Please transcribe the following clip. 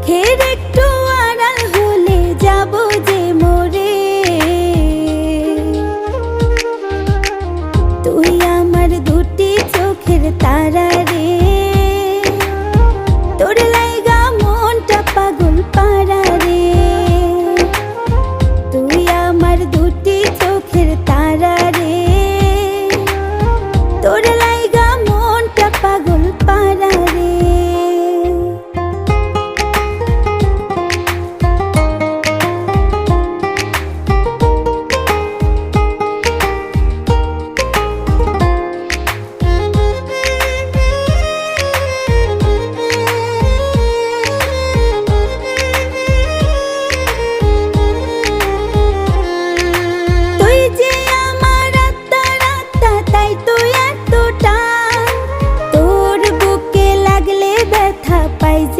চোখের একটু আড়াল হলে যাব যে মরে। তুই আমার দুটি চোখের তারা রে।